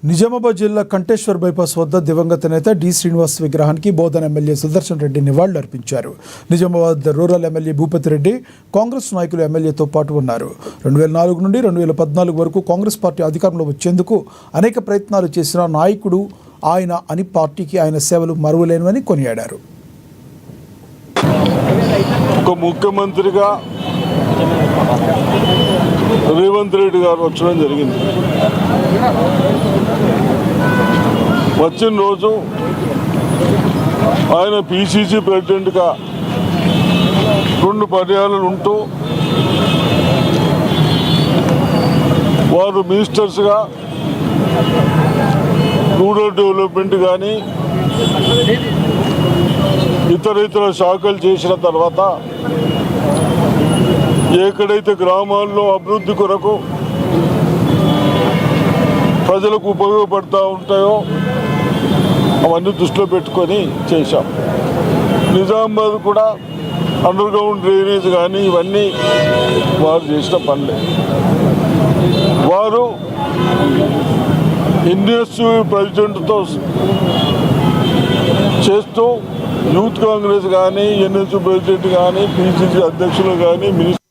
నిజామాబాద్ జిల్లా కంటేశ్వర్ బైపాస్ వద్ద దివంగత నేత డి శ్రీనివాస్ విగ్రహానికి బోధన ఎమ్మెల్యే సుదర్శన్ రెడ్డి నివాళులర్పించారు. నిజామాబాద్ రూరల్ ఎమ్మెల్యే భూపతి రెడ్డి, కాంగ్రెస్ నాయకులు ఎమ్మెల్యేతో పాటు ఉన్నారు. 2004 నుండి 2014 వరకు కాంగ్రెస్ పార్టీ అధికారంలో వచ్చేందుకు అనేక ప్రయత్నాలు చేసిన నాయకుడు ఆయన అని పార్టీకి ఆయన సేవలు మరువలేనివని కొనియాడారు. ఒక ముఖ్యమంత్రిగా రేవంత్ రెడ్డి గారు వచ్చడం జరిగింది. వచ్చిన రోజు ఆయన పిసిసి ప్రెసిడెంట్గా 2 పర్యాయాలు ఉంటూ వారు మినిస్టర్స్గా రూరల్ డెవలప్మెంట్ కానీ ఇతర శాఖలు చేసిన తర్వాత ఎక్కడైతే గ్రామాల్లో అభివృద్ధి కొరకు ప్రజలకు ఉపయోగపడుతూ ఉంటాయో అవన్నీ దృష్టిలో పెట్టుకొని చేశాం. నిజామాబాద్ కూడా అండర్ గ్రౌండ్ డ్రైనేజ్ కానీ ఇవన్నీ వారు చేసిన పనులే. వారు ఎన్ఎస్యు ప్రెసిడెంట్తో చేస్తూ యూత్ కాంగ్రెస్ కానీ, ఎన్ఎస్యు ప్రెసిడెంట్ కానీ, పిసిసి అధ్యక్షులు కానీ, మినిస్టర్